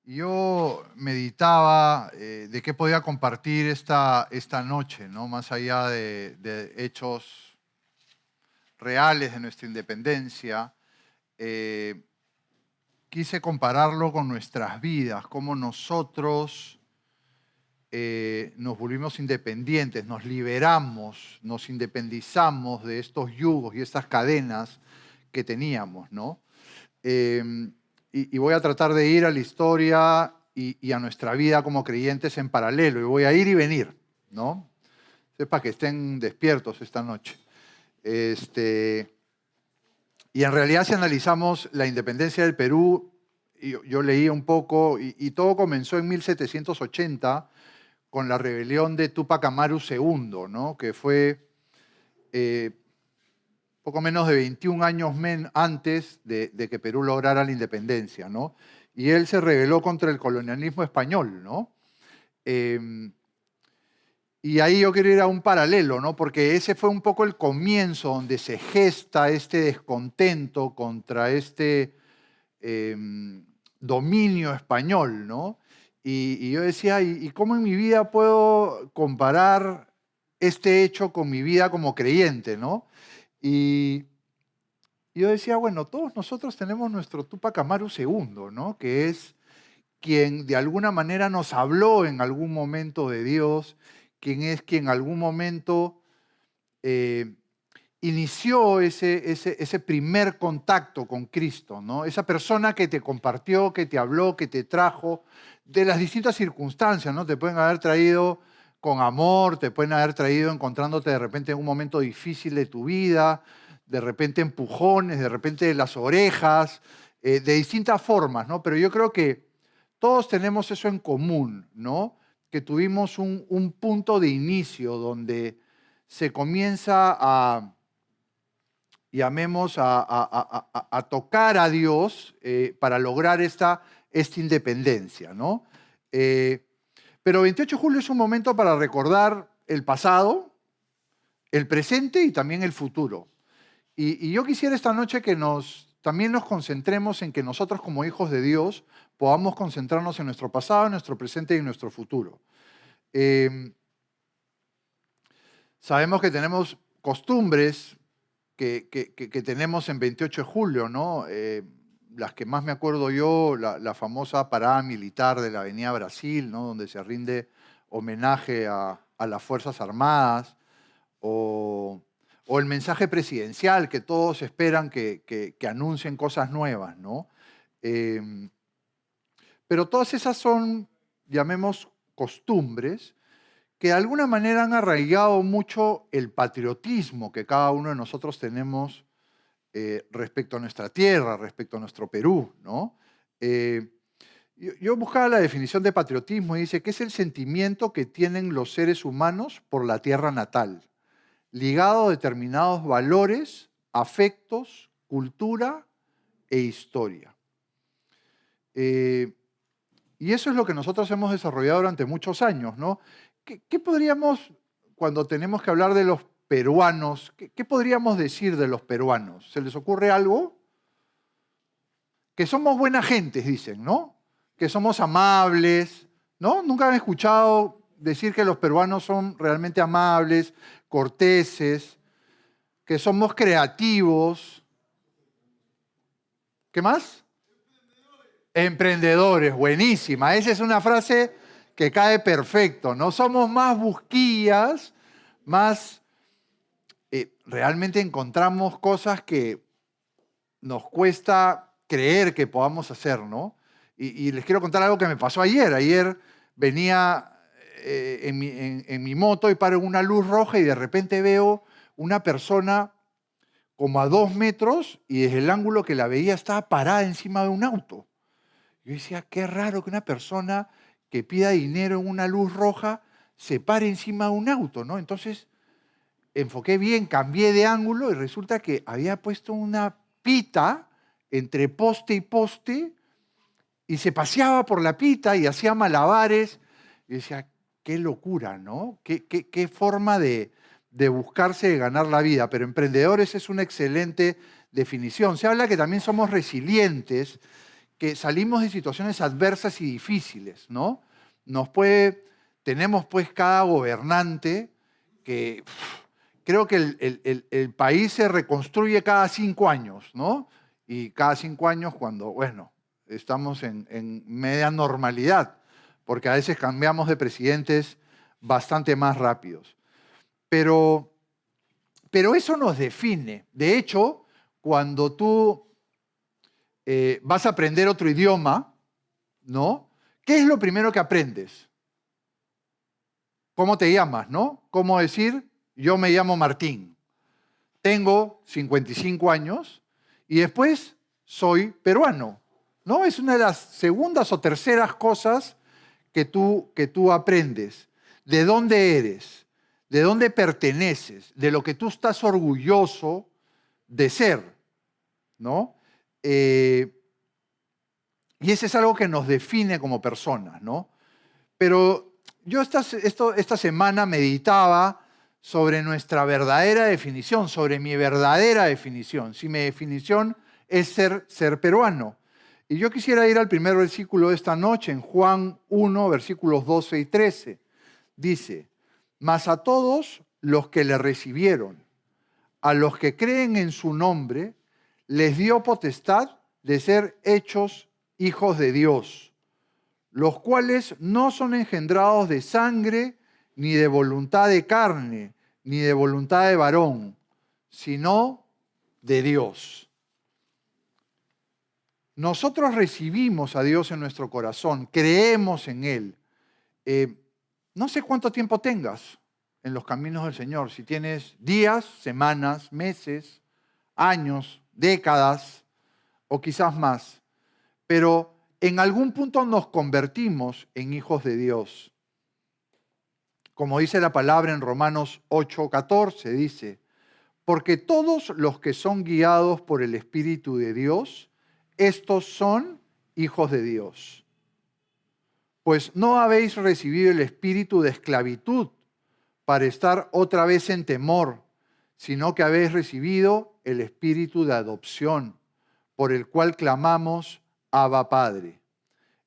Yo meditaba de qué podía compartir esta noche, ¿no? Más allá de hechos reales de nuestra independencia. eh, Quise compararlo con nuestras vidas, cómo nosotros nos volvimos independientes, nos liberamos, nos independizamos de estos yugos y estas cadenas que teníamos, ¿no? Eh, y voy a tratar de ir a la historia y a nuestra vida como creyentes en paralelo. Y voy a ir y venir, ¿no? Sepa que estén despiertos esta noche. Y en realidad, si analizamos la independencia del Perú, yo leí un poco, y todo comenzó en 1780 con la rebelión de Túpac Amaru II, ¿no? Que fue eh, poco menos de 21 años antes de que Perú lograra la independencia, ¿no? Y él se rebeló contra el colonialismo español, ¿no? Eh, y ahí yo quiero ir a un paralelo, ¿no? Porque ese fue un poco el comienzo donde se gesta este descontento contra este eh, dominio español, ¿no? Y yo decía, ¿y cómo en mi vida puedo comparar este hecho con mi vida como creyente, ¿no? Y yo decía, bueno, todos nosotros tenemos nuestro Túpac Amaru II, ¿no? Que es quien de alguna manera nos habló en algún momento de Dios, quien es quien en algún momento eh, inició ese primer contacto con Cristo, ¿no? Esa persona que te compartió, que te habló, que te trajo de las distintas circunstancias, ¿no? Te pueden haber traído con amor, te pueden haber traído encontrándote de repente en un momento difícil de tu vida, de repente empujones, de repente las orejas, de distintas formas, ¿no? Pero yo creo que todos tenemos eso en común, ¿no? Que tuvimos un punto de inicio donde se comienza a, llamemos, a tocar a Dios para lograr esta independencia, ¿no? Eh, pero 28 de julio es un momento para recordar el pasado, el presente y también el futuro. Y yo quisiera esta noche que también nos concentremos en que nosotros como hijos de Dios podamos concentrarnos en nuestro pasado, en nuestro presente y en nuestro futuro. Eh, Sabemos que tenemos costumbres que tenemos en 28 de julio, ¿no? Las que más me acuerdo yo, la famosa parada militar de la Avenida Brasil, ¿no? Donde se rinde homenaje a las Fuerzas Armadas, o, o el mensaje presidencial que todos esperan que anuncien cosas nuevas, ¿no? Eh, pero todas esas son, llamemos, costumbres que de alguna manera han arraigado mucho el patriotismo que cada uno de nosotros tenemos respecto a nuestra tierra, respecto a nuestro Perú, ¿no? Eh, yo buscaba la definición de patriotismo y dice que es el sentimiento que tienen los seres humanos por la tierra natal, ligado a determinados valores, afectos, cultura e historia. Eh, y eso es lo que nosotros hemos desarrollado durante muchos años, ¿no? ¿Qué podríamos, cuando tenemos que hablar de los peruanos, qué podríamos decir de los peruanos? ¿Se les ocurre algo? Que somos buena gentes, dicen, ¿no? Que somos amables, ¿no? Nunca han escuchado decir que los peruanos son realmente amables, corteses, que somos creativos. ¿Qué más? Emprendedores, buenísima. Esa es una frase que cae perfecto. No somos más busquillas, más realmente encontramos cosas que nos cuesta creer que podamos hacer, ¿no? Y les quiero contar algo que me pasó ayer. Ayer venía en mi moto y paro en una luz roja y de repente veo una persona como a 2 metros y desde el ángulo que la veía estaba parada encima de un auto. Yo decía, qué raro que una persona que pida dinero en una luz roja se pare encima de un auto, ¿no? Entonces enfoqué bien, cambié de ángulo y resulta que había puesto una pita entre poste y poste y se paseaba por la pita y hacía malabares. Y decía, qué locura, ¿no? Qué forma de buscarse de ganar la vida. Pero emprendedores es una excelente definición. Se habla que también somos resilientes, que salimos de situaciones adversas y difíciles, ¿no? Tenemos pues cada gobernante que creo que el país se reconstruye cada 5 años, ¿no? Y cada 5 años cuando, bueno, estamos en media normalidad, porque a veces cambiamos de presidentes bastante más rápidos. Pero eso nos define. De hecho, cuando tú vas a aprender otro idioma, ¿no? ¿Qué es lo primero que aprendes? ¿Cómo te llamas, no? ¿Cómo decir, yo me llamo Martín, tengo 55 años y después soy peruano, ¿no? Es una de las segundas o terceras cosas que tú aprendes. ¿De dónde eres? ¿De dónde perteneces? De lo que tú estás orgulloso de ser, ¿no? Y ese es algo que nos define como personas, ¿no? Pero yo esta semana meditaba sobre nuestra verdadera definición, sobre mi verdadera definición. Si mi definición es ser peruano. Y yo quisiera ir al primer versículo de esta noche, en Juan 1, versículos 12 y 13. Dice, mas a todos los que le recibieron, a los que creen en su nombre, les dio potestad de ser hechos hijos de Dios, los cuales no son engendrados de sangre, ni de voluntad de carne, ni de voluntad de varón, sino de Dios. Nosotros recibimos a Dios en nuestro corazón, creemos en Él. No sé cuánto tiempo tengas en los caminos del Señor, si tienes días, semanas, meses, años, décadas o quizás más, pero en algún punto nos convertimos en hijos de Dios. Como dice la palabra en Romanos 8:14, dice, porque todos los que son guiados por el Espíritu de Dios, estos son hijos de Dios. Pues no habéis recibido el espíritu de esclavitud para estar otra vez en temor, sino que habéis recibido el espíritu de adopción, por el cual clamamos, Abba Padre.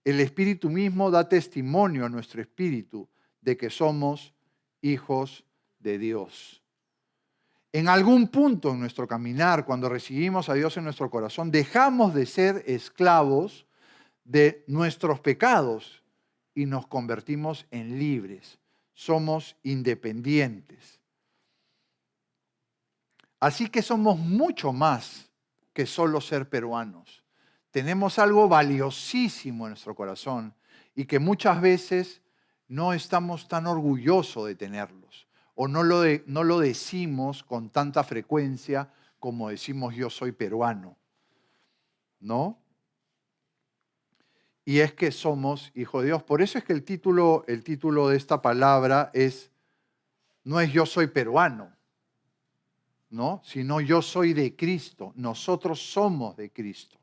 El Espíritu mismo da testimonio a nuestro espíritu de que somos hijos de Dios. En algún punto en nuestro caminar, cuando recibimos a Dios en nuestro corazón, dejamos de ser esclavos de nuestros pecados y nos convertimos en libres. Somos independientes. Así que somos mucho más que solo ser peruanos. Tenemos algo valiosísimo en nuestro corazón y que muchas veces no estamos tan orgullosos de tenerlos o no lo decimos con tanta frecuencia como decimos yo soy peruano, ¿no? Y es que somos hijos de Dios. Por eso es que el título de esta palabra no es yo soy peruano, ¿no? Sino yo soy de Cristo. Nosotros somos de Cristo.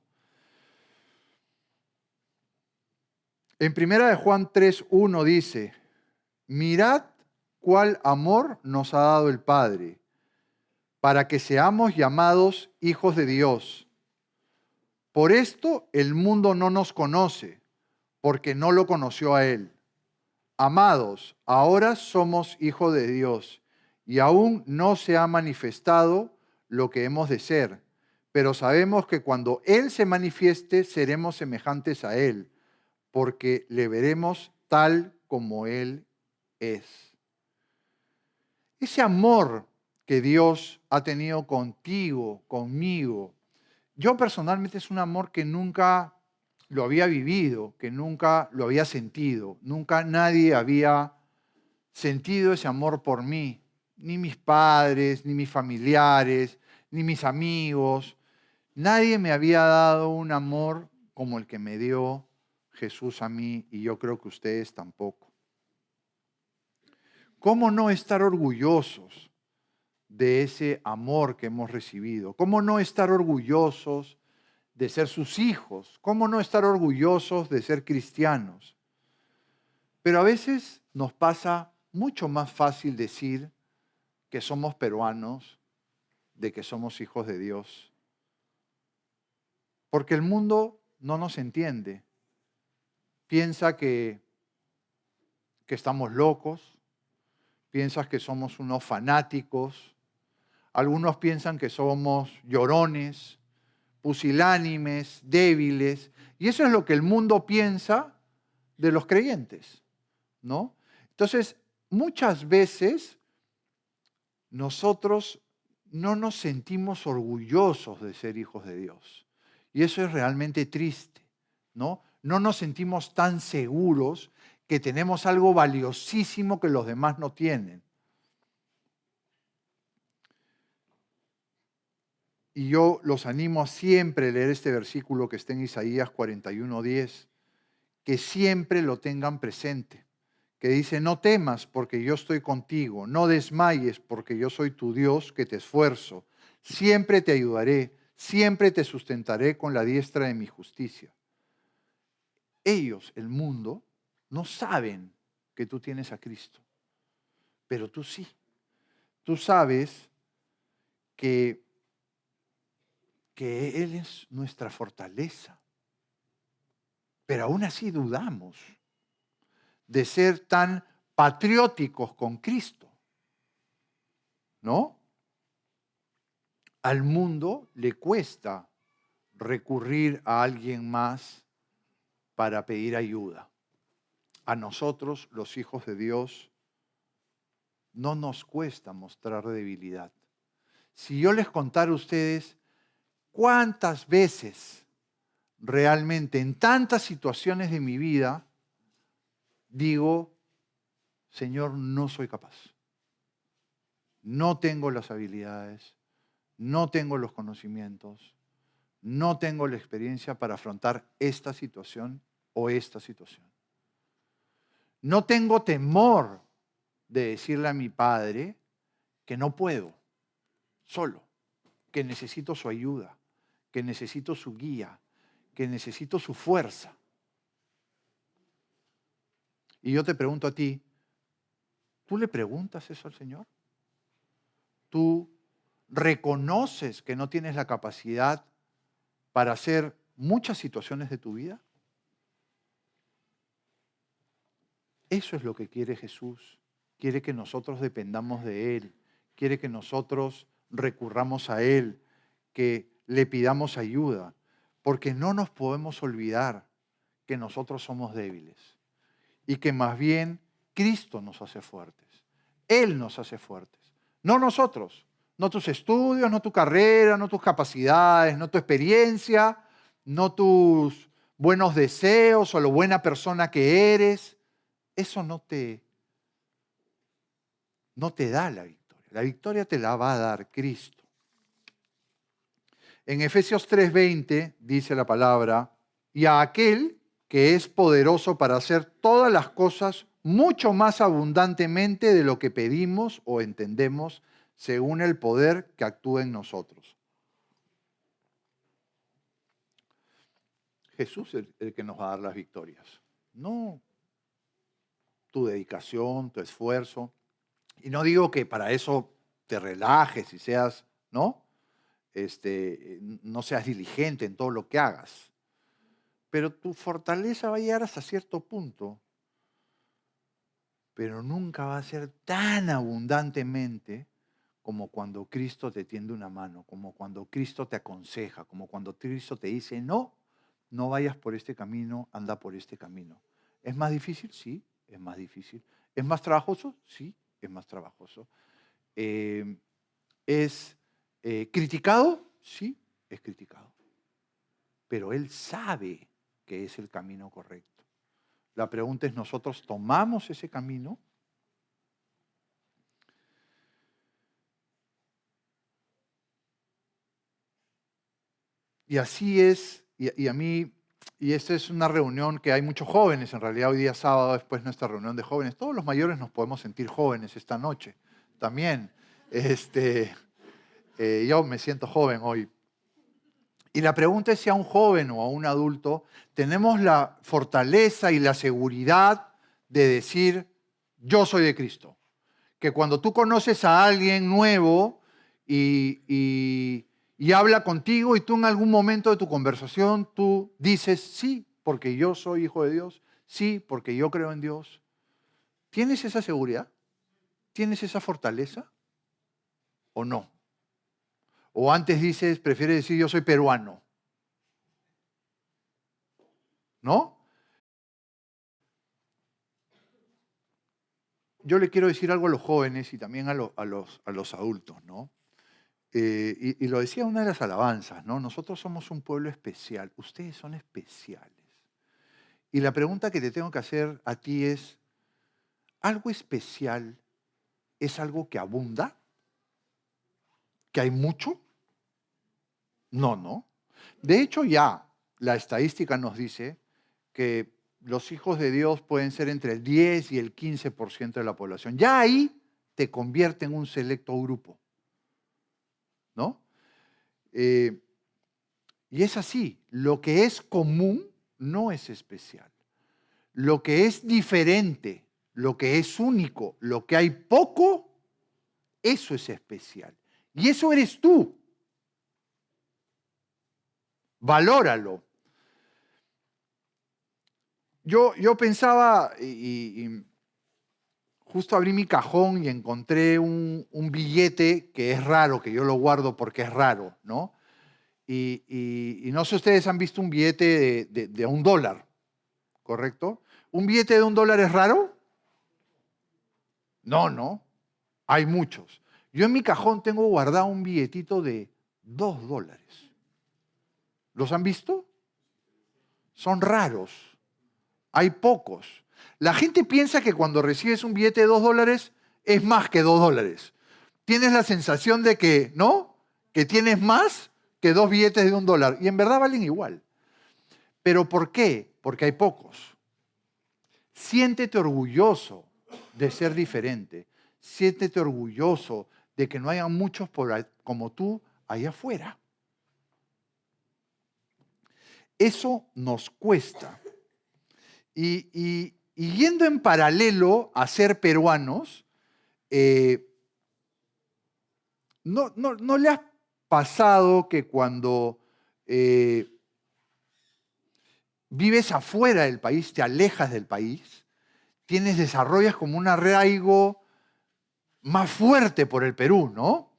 En 1 de Juan 3:1 dice, mirad cuál amor nos ha dado el Padre, para que seamos llamados hijos de Dios. Por esto el mundo no nos conoce, porque no lo conoció a Él. Amados, ahora somos hijos de Dios, y aún no se ha manifestado lo que hemos de ser, pero sabemos que cuando Él se manifieste, seremos semejantes a Él, porque le veremos tal como Él es. Ese amor que Dios ha tenido contigo, conmigo, yo personalmente es un amor que nunca lo había vivido, que nunca lo había sentido. Nunca nadie había sentido ese amor por mí. Ni mis padres, ni mis familiares, ni mis amigos. Nadie me había dado un amor como el que me dio Jesús a mí y yo creo que ustedes tampoco. ¿Cómo no estar orgullosos de ese amor que hemos recibido? ¿Cómo no estar orgullosos de ser sus hijos? ¿Cómo no estar orgullosos de ser cristianos? Pero a veces nos pasa mucho más fácil decir que somos peruanos de que somos hijos de Dios. Porque el mundo no nos entiende. Piensa que estamos locos, piensa que somos unos fanáticos, algunos piensan que somos llorones, pusilánimes, débiles, y eso es lo que el mundo piensa de los creyentes, ¿no? Entonces, muchas veces nosotros no nos sentimos orgullosos de ser hijos de Dios. Y eso es realmente triste, ¿no? No nos sentimos tan seguros que tenemos algo valiosísimo que los demás no tienen. Y yo los animo a siempre leer este versículo que está en Isaías 41:10, que siempre lo tengan presente, que dice, no temas porque yo estoy contigo, no desmayes porque yo soy tu Dios que te esfuerzo, siempre te ayudaré, siempre te sustentaré con la diestra de mi justicia. Ellos, el mundo, no saben que tú tienes a Cristo, pero tú sí. Tú sabes que Él es nuestra fortaleza, pero aún así dudamos de ser tan patrióticos con Cristo, ¿no? Al mundo le cuesta recurrir a alguien más para pedir ayuda. A nosotros, los hijos de Dios, no nos cuesta mostrar debilidad. Si yo les contara a ustedes cuántas veces realmente en tantas situaciones de mi vida digo, Señor, no soy capaz. No tengo las habilidades, no tengo los conocimientos, no tengo la experiencia para afrontar esta situación o esta situación. No tengo temor de decirle a mi padre que no puedo, solo, que necesito su ayuda, que necesito su guía, que necesito su fuerza. Y yo te pregunto a ti, ¿tú le preguntas eso al Señor? ¿Tú reconoces que no tienes la capacidad para hacer muchas situaciones de tu vida? Eso es lo que quiere Jesús. Quiere que nosotros dependamos de Él. Quiere que nosotros recurramos a Él, que le pidamos ayuda, porque no nos podemos olvidar que nosotros somos débiles y que más bien Cristo nos hace fuertes. Él nos hace fuertes, no nosotros, no tus estudios, no tu carrera, no tus capacidades, no tu experiencia, no tus buenos deseos o lo buena persona que eres. Eso no te da la victoria. La victoria te la va a dar Cristo. En Efesios 3:20 dice la palabra, y a aquel que es poderoso para hacer todas las cosas mucho más abundantemente de lo que pedimos o entendemos, según el poder que actúa en nosotros. Jesús es el que nos va a dar las victorias, no tu dedicación, tu esfuerzo. Y no digo que para eso te relajes y seas, ¿no? No seas diligente en todo lo que hagas. Pero tu fortaleza va a llegar hasta cierto punto, pero nunca va a ser tan abundantemente como cuando Cristo te tiende una mano, como cuando Cristo te aconseja, como cuando Cristo te dice, no, no vayas por este camino, anda por este camino. ¿Es más difícil? Sí, es más difícil. ¿Es más trabajoso? Sí, es más trabajoso. ¿Es criticado? Sí, es criticado. Pero Él sabe que es el camino correcto. La pregunta es, ¿nosotros tomamos ese camino? Y así es, y a mí, y esta es una reunión que hay muchos jóvenes, en realidad hoy día sábado, después nuestra reunión de jóvenes, todos los mayores nos podemos sentir jóvenes esta noche, también. Yo me siento joven hoy. Y la pregunta es si a un joven o a un adulto tenemos la fortaleza y la seguridad de decir, yo soy de Cristo. Que cuando tú conoces a alguien nuevo y y habla contigo y tú en algún momento de tu conversación tú dices, sí, porque yo soy hijo de Dios, sí, porque yo creo en Dios. ¿Tienes esa seguridad? ¿Tienes esa fortaleza o no? O antes dices, prefieres decir yo soy peruano, ¿no? Yo le quiero decir algo a los jóvenes y también a los adultos, ¿no? Y lo decía una de las alabanzas, ¿no? Nosotros somos un pueblo especial, ustedes son especiales. Y la pregunta que te tengo que hacer a ti es, ¿algo especial es algo que abunda? ¿Que hay mucho? No, no. De hecho, ya la estadística nos dice que los hijos de Dios pueden ser entre el 10 y el 15% de la población. Ya ahí te convierte en un selecto grupo, ¿no? Eh, y es así, lo que es común no es especial. Lo que es diferente, lo que es único, lo que hay poco, eso es especial. Y eso eres tú. Valóralo. Yo pensaba, y justo abrí mi cajón y encontré un billete que es raro, que yo lo guardo porque es raro, ¿no? Y no sé si ustedes han visto un billete de $1, ¿correcto? ¿Un billete de $1 es raro? No, no. Hay muchos. Yo en mi cajón tengo guardado un billetito de $2. ¿Los han visto? Son raros. Hay pocos. La gente piensa que cuando recibes un billete de $2 es más que $2. Tienes la sensación de que, ¿no? Que tienes más que dos billetes de $1. Y en verdad valen igual. ¿Pero por qué? Porque hay pocos. Siéntete orgulloso de ser diferente. Siéntete orgulloso de que no haya muchos como tú allá afuera. Eso nos cuesta. Y yendo en paralelo a ser peruanos, ¿no le has pasado que cuando vives afuera del país, te alejas del país, desarrollas como un arraigo más fuerte por el Perú, ¿no?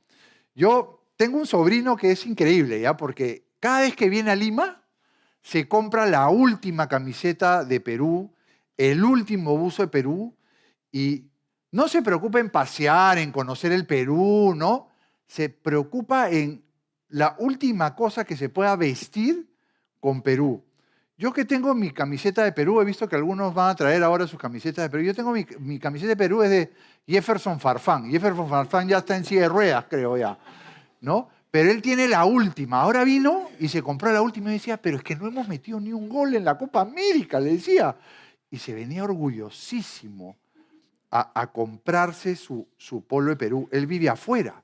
Yo tengo un sobrino que es increíble, ¿ya? Porque cada vez que viene a Lima, se compra la última camiseta de Perú, el último buzo de Perú, y no se preocupa en pasear, en conocer el Perú, ¿no? Se preocupa en la última cosa que se pueda vestir con Perú. Yo que tengo mi camiseta de Perú, he visto que algunos van a traer ahora sus camisetas de Perú. Yo tengo mi camiseta de Perú, es de Jefferson Farfán. Jefferson Farfán ya está en silla de ruedas, creo ya, ¿no? Pero él tiene la última. Ahora vino y se compró la última y decía, pero es que no hemos metido ni un gol en la Copa América, le decía. Y se venía orgullosísimo a comprarse su polo de Perú. Él vive afuera.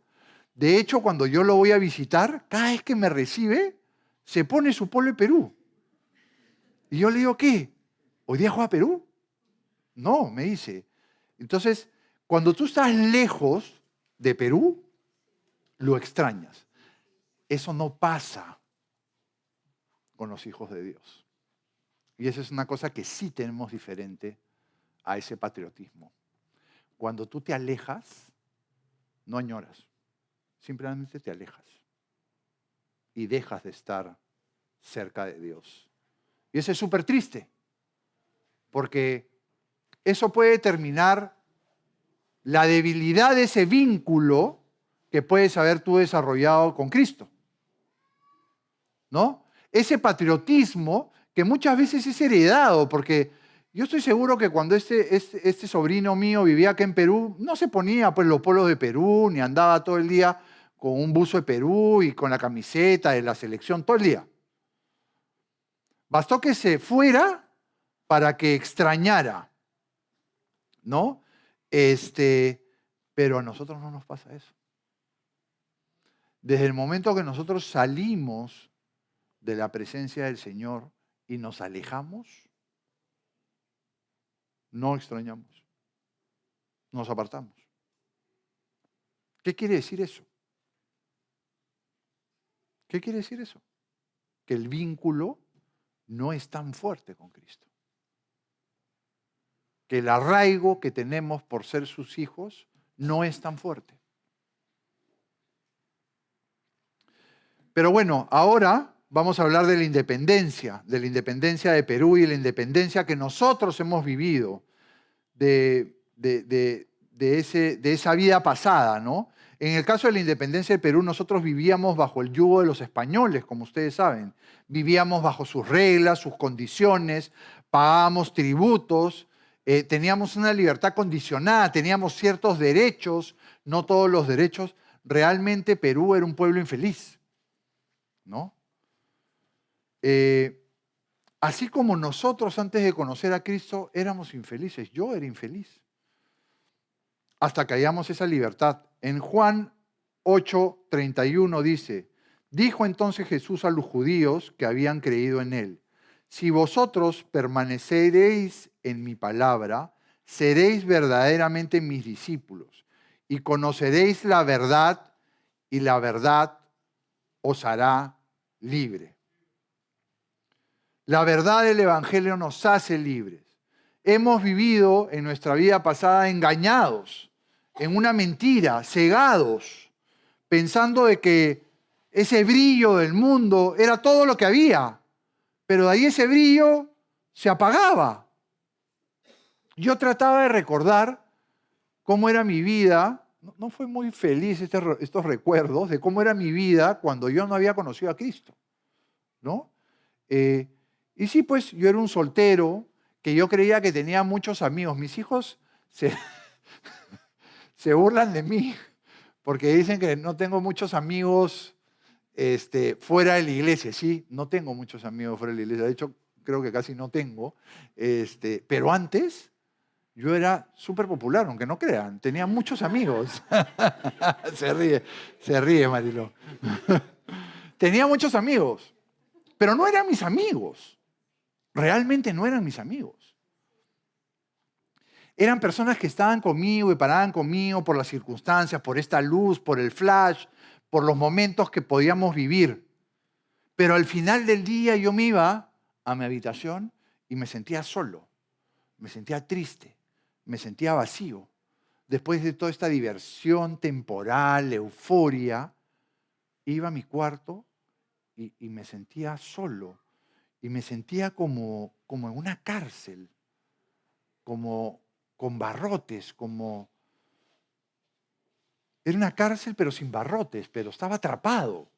De hecho, cuando yo lo voy a visitar, cada vez que me recibe, se pone su polo de Perú. Y yo le digo, ¿qué? ¿Hoy día juega Perú? No, me dice. Entonces, cuando tú estás lejos de Perú, lo extrañas. Eso no pasa con los hijos de Dios. Y esa es una cosa que sí tenemos diferente a ese patriotismo. Cuando tú te alejas, no añoras, simplemente te alejas y dejas de estar cerca de Dios. Y eso es súper triste, porque eso puede determinar la debilidad de ese vínculo que puedes haber tú desarrollado con Cristo, ¿no? Ese patriotismo que muchas veces es heredado, porque yo estoy seguro que cuando este sobrino mío vivía acá en Perú, no se ponía pues los polos de Perú, ni andaba todo el día con un buzo de Perú y con la camiseta de la selección todo el día. Bastó que se fuera para que extrañara, ¿no? Pero a nosotros no nos pasa eso. Desde el momento que nosotros salimos de la presencia del Señor y nos alejamos, no extrañamos, nos apartamos. ¿Qué quiere decir eso? ¿Qué quiere decir eso? Que el vínculo no es tan fuerte con Cristo. Que el arraigo que tenemos por ser sus hijos no es tan fuerte. Pero bueno, ahora vamos a hablar de la independencia de Perú y la independencia que nosotros hemos vivido de esa vida pasada, ¿no? En el caso de la independencia de Perú, nosotros vivíamos bajo el yugo de los españoles, como ustedes saben. Vivíamos bajo sus reglas, sus condiciones, pagábamos tributos, teníamos una libertad condicionada, teníamos ciertos derechos, no todos los derechos. Realmente Perú era un pueblo infeliz, ¿no? Así como nosotros antes de conocer a Cristo éramos infelices, yo era infeliz, hasta que hallamos esa libertad. En Juan 8:31 dice, dijo entonces Jesús a los judíos que habían creído en él, si vosotros permaneceréis en mi palabra, seréis verdaderamente mis discípulos y conoceréis la verdad y la verdad os hará libre. La verdad del Evangelio nos hace libres. Hemos vivido en nuestra vida pasada engañados, en una mentira, cegados, pensando de que ese brillo del mundo era todo lo que había, pero de ahí ese brillo se apagaba. Yo trataba de recordar cómo era mi vida, no fue muy feliz estos recuerdos de cómo era mi vida cuando yo no había conocido a Cristo, ¿no? Y sí, pues yo era un soltero que yo creía que tenía muchos amigos. Mis hijos se burlan de mí porque dicen que no tengo muchos amigos fuera de la iglesia. Sí, no tengo muchos amigos fuera de la iglesia. De hecho, creo que casi no tengo. Pero antes yo era súper popular, aunque no crean. Tenía muchos amigos. Se ríe Mariló. Tenía muchos amigos, pero no eran mis amigos. Realmente no eran mis amigos. Eran personas que estaban conmigo y paraban conmigo por las circunstancias, por esta luz, por el flash, por los momentos que podíamos vivir. Pero al final del día yo me iba a mi habitación y me sentía solo, me sentía triste, me sentía vacío. Después de toda esta diversión temporal, euforia, iba a mi cuarto y me sentía solo. Y me sentía como en una cárcel, como con barrotes, Era una cárcel pero sin barrotes, pero estaba atrapado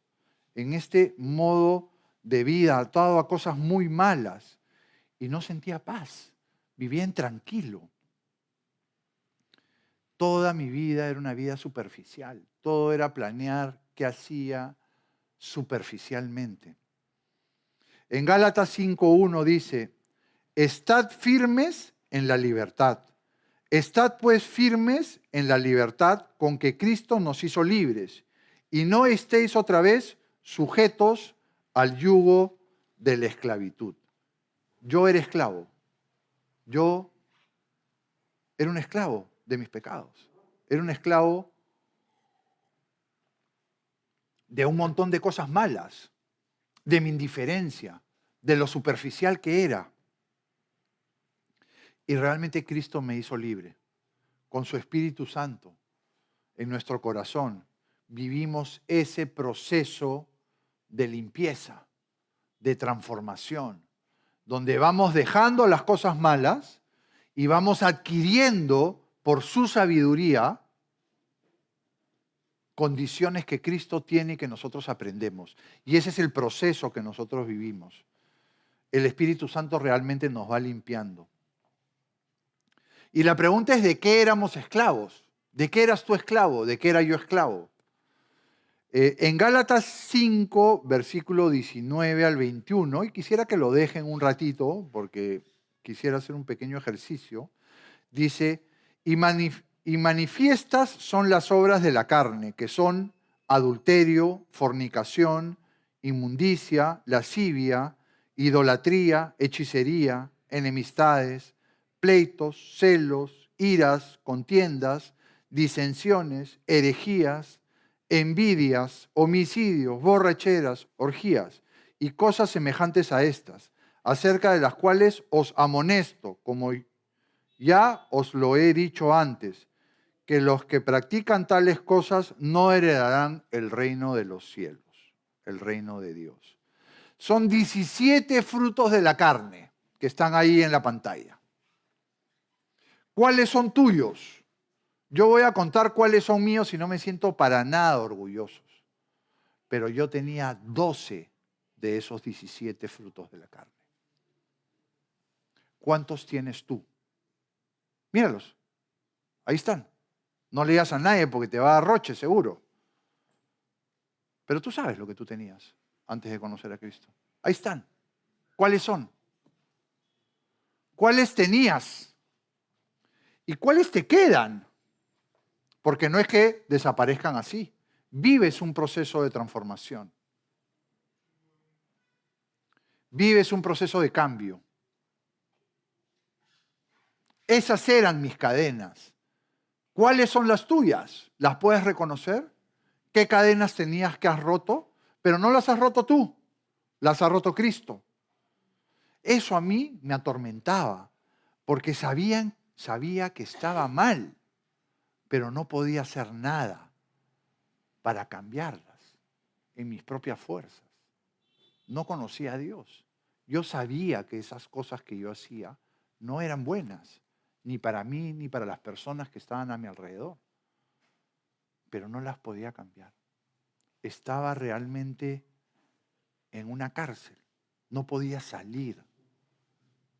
en este modo de vida, atado a cosas muy malas. Y no sentía paz, vivía intranquilo. Toda mi vida era una vida superficial, todo era planear qué hacía superficialmente. En Gálatas 5:1 dice, estad firmes en la libertad. Estad pues firmes en la libertad con que Cristo nos hizo libres y no estéis otra vez sujetos al yugo de la esclavitud. Yo era esclavo. Yo era un esclavo de mis pecados. Era un esclavo de un montón de cosas malas, de mi indiferencia, de lo superficial que era. Y realmente Cristo me hizo libre. Con su Espíritu Santo en nuestro corazón vivimos ese proceso de limpieza, de transformación, donde vamos dejando las cosas malas y vamos adquiriendo por su sabiduría condiciones que Cristo tiene y que nosotros aprendemos. Y ese es el proceso que nosotros vivimos. El Espíritu Santo realmente nos va limpiando. Y la pregunta es, ¿de qué éramos esclavos? ¿De qué eras tú esclavo? ¿De qué era yo esclavo? En Gálatas 5, versículo 19 al 21, y quisiera que lo dejen un ratito, porque quisiera hacer un pequeño ejercicio, dice, y manifiestas son las obras de la carne, que son adulterio, fornicación, inmundicia, lascivia, idolatría, hechicería, enemistades, pleitos, celos, iras, contiendas, disensiones, herejías, envidias, homicidios, borracheras, orgías y cosas semejantes a estas, acerca de las cuales os amonesto, como ya os lo he dicho antes, que los que practican tales cosas no heredarán el reino de los cielos, el reino de Dios. Son 17 frutos de la carne que están ahí en la pantalla. ¿Cuáles son tuyos? Yo voy a contar cuáles son míos y no me siento para nada orgullosos. Pero yo tenía 12 de esos 17 frutos de la carne. ¿Cuántos tienes tú? Míralos. Ahí están. No le digas a nadie porque te va a dar roche, seguro. Pero tú sabes lo que tú tenías antes de conocer a Cristo. Ahí están. ¿Cuáles son? ¿Cuáles tenías? ¿Y cuáles te quedan? Porque no es que desaparezcan así. Vives un proceso de transformación. Vives un proceso de cambio. Esas eran mis cadenas. ¿Cuáles son las tuyas? ¿Las puedes reconocer? ¿Qué cadenas tenías que has roto? Pero no las has roto tú, las ha roto Cristo. Eso a mí me atormentaba, porque sabía que estaba mal, pero no podía hacer nada para cambiarlas en mis propias fuerzas. No conocía a Dios. Yo sabía que esas cosas que yo hacía no eran buenas, ni para mí ni para las personas que estaban a mi alrededor. Pero no las podía cambiar. Estaba realmente en una cárcel. No podía salir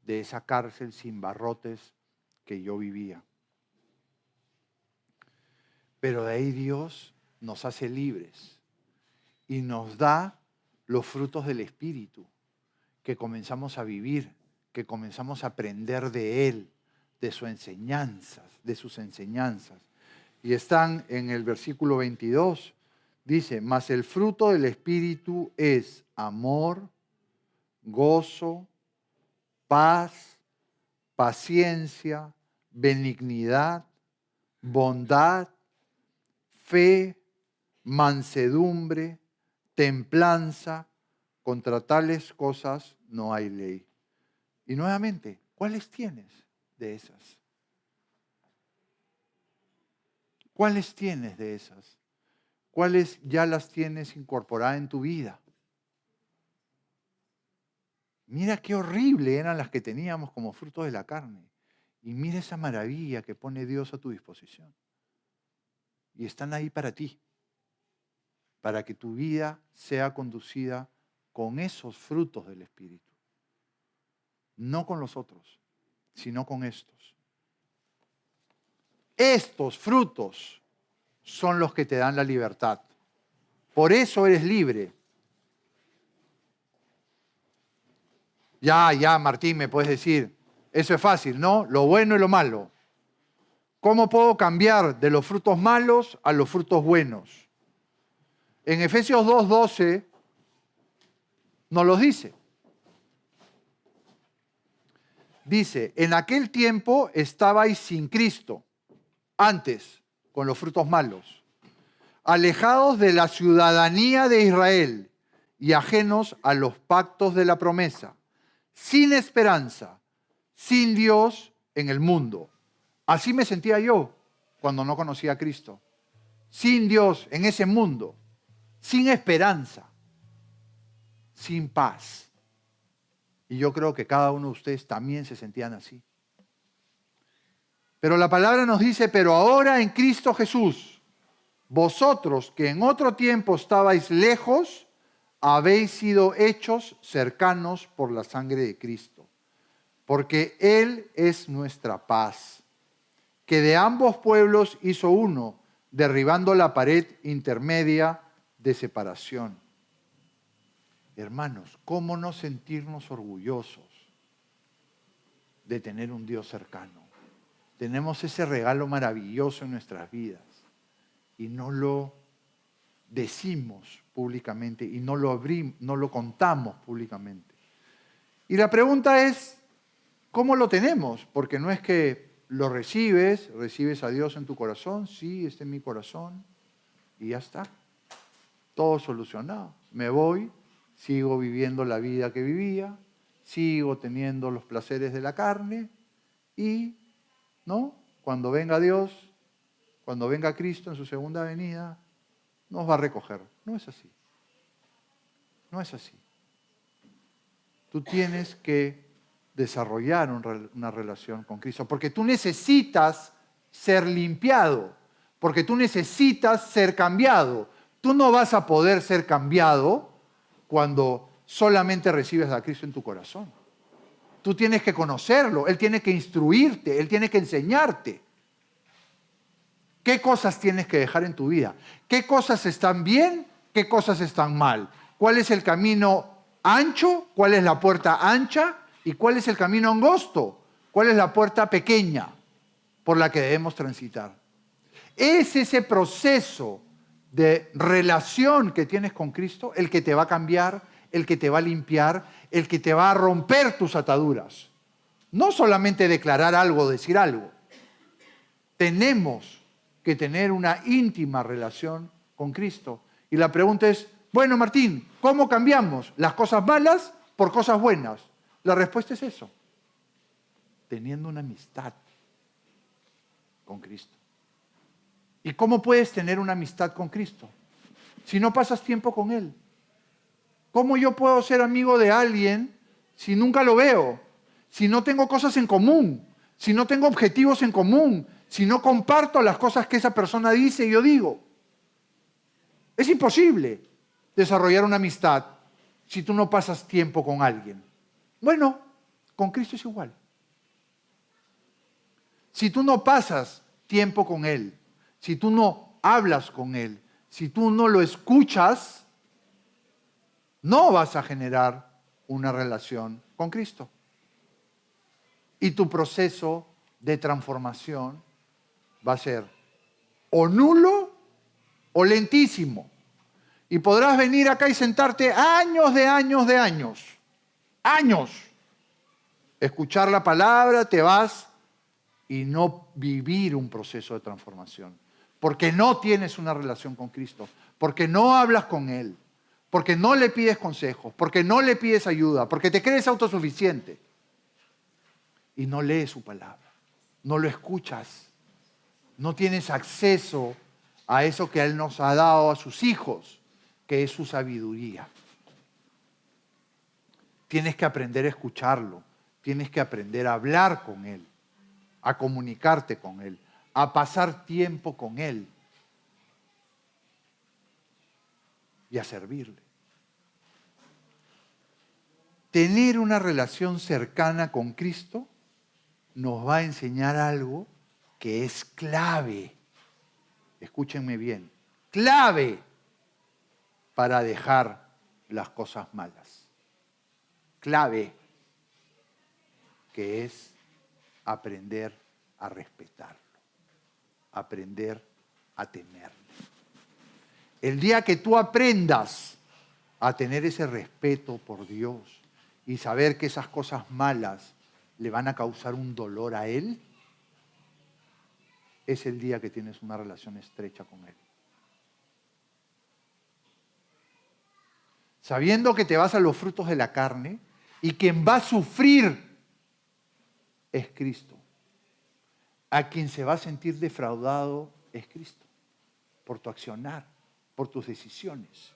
de esa cárcel sin barrotes que yo vivía. Pero de ahí Dios nos hace libres y nos da los frutos del Espíritu que comenzamos a vivir, que comenzamos a aprender de Él, de sus enseñanzas. Y están en el versículo 22, dice, mas el fruto del Espíritu es amor, gozo, paz, paciencia, benignidad, bondad, fe, mansedumbre, templanza. Contra tales cosas no hay ley. Y nuevamente, ¿cuáles tienes de esas? ¿Cuáles tienes de esas? ¿Cuáles ya las tienes incorporadas en tu vida? Mira qué horrible eran las que teníamos como fruto de la carne. Y mira esa maravilla que pone Dios a tu disposición. Y están ahí para ti, para que tu vida sea conducida con esos frutos del Espíritu. No con los otros, sino con estos. Estos frutos son los que te dan la libertad. Por eso eres libre. Ya, Martín, me puedes decir, eso es fácil, ¿no? Lo bueno y lo malo. ¿Cómo puedo cambiar de los frutos malos a los frutos buenos? En Efesios 2:12 nos los dice. Dice, en aquel tiempo estabais sin Cristo, antes, con los frutos malos, alejados de la ciudadanía de Israel y ajenos a los pactos de la promesa, sin esperanza, sin Dios en el mundo. Así me sentía yo cuando no conocía a Cristo. Sin Dios en ese mundo, sin esperanza, sin paz. Y yo creo que cada uno de ustedes también se sentían así. Pero la palabra nos dice, pero ahora en Cristo Jesús, vosotros que en otro tiempo estabais lejos, habéis sido hechos cercanos por la sangre de Cristo. Porque Él es nuestra paz, que de ambos pueblos hizo uno, derribando la pared intermedia de separación. Hermanos, ¿cómo no sentirnos orgullosos de tener un Dios cercano? Tenemos ese regalo maravilloso en nuestras vidas y no lo decimos públicamente y no lo contamos públicamente. Y la pregunta es, ¿cómo lo tenemos? Porque no es que lo recibes a Dios en tu corazón, sí, está en mi corazón, y ya está. Todo solucionado. Me voy, sigo viviendo la vida que vivía, sigo teniendo los placeres de la carne y, ¿no? Cuando venga Dios, cuando venga Cristo en su segunda venida, nos va a recoger. No es así. No es así. Tú tienes que desarrollar una relación con Cristo, porque tú necesitas ser limpiado, porque tú necesitas ser cambiado. Tú no vas a poder ser cambiado cuando solamente recibes a Cristo en tu corazón. Tú tienes que conocerlo, Él tiene que instruirte, Él tiene que enseñarte. ¿Qué cosas tienes que dejar en tu vida? ¿Qué cosas están bien? ¿Qué cosas están mal? ¿Cuál es el camino ancho? ¿Cuál es la puerta ancha? ¿Y cuál es el camino angosto? ¿Cuál es la puerta pequeña por la que debemos transitar? Es ese proceso de relación que tienes con Cristo el que te va a cambiar, el que te va a limpiar, el que te va a romper tus ataduras. No solamente declarar algo, decir algo. Tenemos que tener una íntima relación con Cristo. Y la pregunta es, bueno, Martín, ¿cómo cambiamos las cosas malas por cosas buenas? La respuesta es eso, teniendo una amistad con Cristo. ¿Y cómo puedes tener una amistad con Cristo si no pasas tiempo con Él? ¿Cómo yo puedo ser amigo de alguien si nunca lo veo? Si no tengo cosas en común, si no tengo objetivos en común, si no comparto las cosas que esa persona dice y yo digo. Es imposible desarrollar una amistad si tú no pasas tiempo con alguien. Bueno, con Cristo es igual. Si tú no pasas tiempo con Él, si tú no hablas con Él, si tú no lo escuchas, no vas a generar una relación con Cristo. Y tu proceso de transformación va a ser o nulo o lentísimo. Y podrás venir acá y sentarte años, escuchar la palabra, te vas y no vivir un proceso de transformación. Porque no tienes una relación con Cristo, porque no hablas con Él, porque no le pides consejos, porque no le pides ayuda, porque te crees autosuficiente y no lees su palabra, no lo escuchas, no tienes acceso a eso que Él nos ha dado a sus hijos, que es su sabiduría. Tienes que aprender a escucharlo, tienes que aprender a hablar con Él, a comunicarte con Él, a pasar tiempo con Él y a servirle. Tener una relación cercana con Cristo nos va a enseñar algo que es clave. Escúchenme bien, clave para dejar las cosas malas. Clave, que es aprender a respetarlo, aprender a temerlo. El día que tú aprendas a tener ese respeto por Dios y saber que esas cosas malas le van a causar un dolor a Él, es el día que tienes una relación estrecha con Él. Sabiendo que te vas a los frutos de la carne y quien va a sufrir es Cristo. A quien se va a sentir defraudado es Cristo, por tu accionar, por tus decisiones.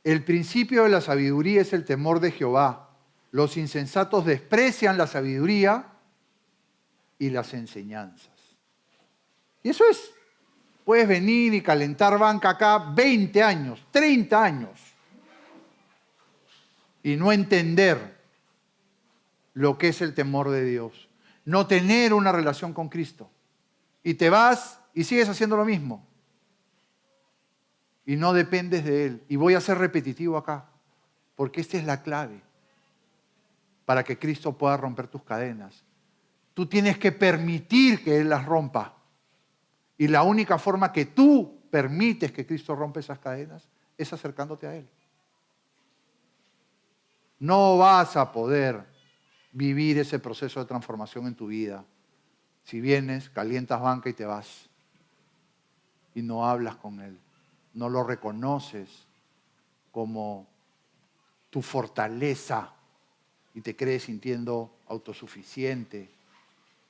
El principio de la sabiduría es el temor de Jehová. Los insensatos desprecian la sabiduría y las enseñanzas. Y eso es. Puedes venir y calentar banca acá 20 años, 30 años y no entender lo que es el temor de Dios. No tener una relación con Cristo. Y te vas y sigues haciendo lo mismo. Y no dependes de Él. Y voy a ser repetitivo acá, porque esta es la clave para que Cristo pueda romper tus cadenas. Tú tienes que permitir que Él las rompa. Y la única forma que tú permites que Cristo rompa esas cadenas es acercándote a Él. No vas a poder vivir ese proceso de transformación en tu vida. Si vienes, calientas banca y te vas. Y no hablas con Él. No lo reconoces como tu fortaleza y te crees sintiendo autosuficiente,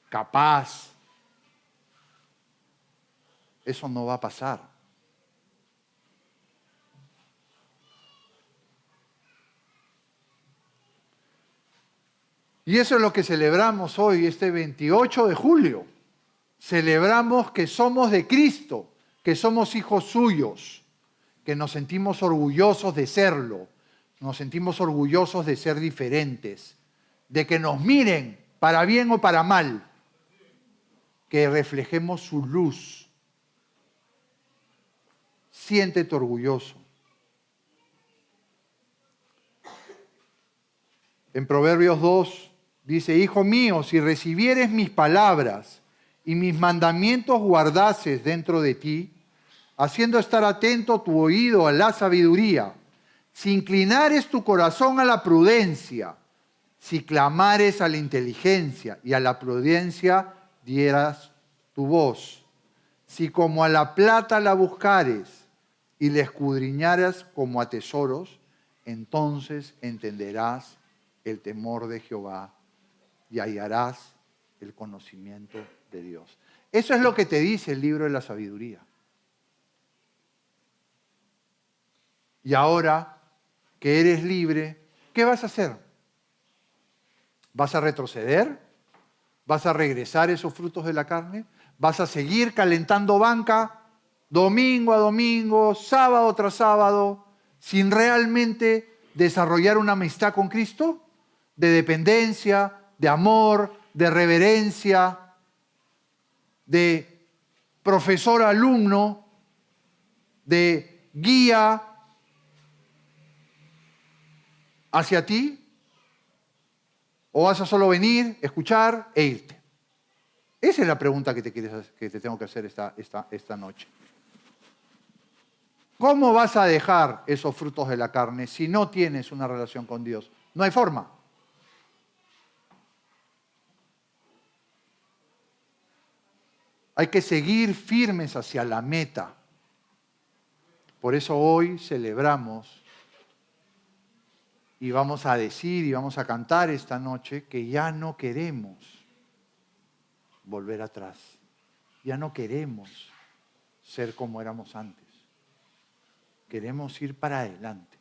capaz. Eso no va a pasar. Y eso es lo que celebramos hoy, este 28 de julio. Celebramos que somos de Cristo, que somos hijos suyos, que nos sentimos orgullosos de serlo, nos sentimos orgullosos de ser diferentes, de que nos miren para bien o para mal, que reflejemos su luz. Siéntete orgulloso. En Proverbios 2 dice, hijo mío, si recibieres mis palabras y mis mandamientos guardases dentro de ti, haciendo estar atento tu oído a la sabiduría, si inclinares tu corazón a la prudencia, si clamares a la inteligencia y a la prudencia dieras tu voz, si como a la plata la buscares y la escudriñaras como a tesoros, entonces entenderás el temor de Jehová y hallarás el conocimiento de Dios. Eso es lo que te dice el libro de la sabiduría. Y ahora que eres libre, ¿qué vas a hacer? ¿Vas a retroceder? ¿Vas a regresar esos frutos de la carne? ¿Vas a seguir calentando banca domingo a domingo, sábado tras sábado, sin realmente desarrollar una amistad con Cristo? De dependencia, de amor, de reverencia, de profesor-alumno, de guía hacia ti. ¿O vas a solo venir, escuchar e irte? Esa es la pregunta que te tengo que hacer esta noche. ¿Cómo vas a dejar esos frutos de la carne si no tienes una relación con Dios? No hay forma. Hay que seguir firmes hacia la meta. Por eso hoy celebramos y vamos a decir y vamos a cantar esta noche que ya no queremos volver atrás. Ya no queremos ser como éramos antes. Queremos ir para adelante.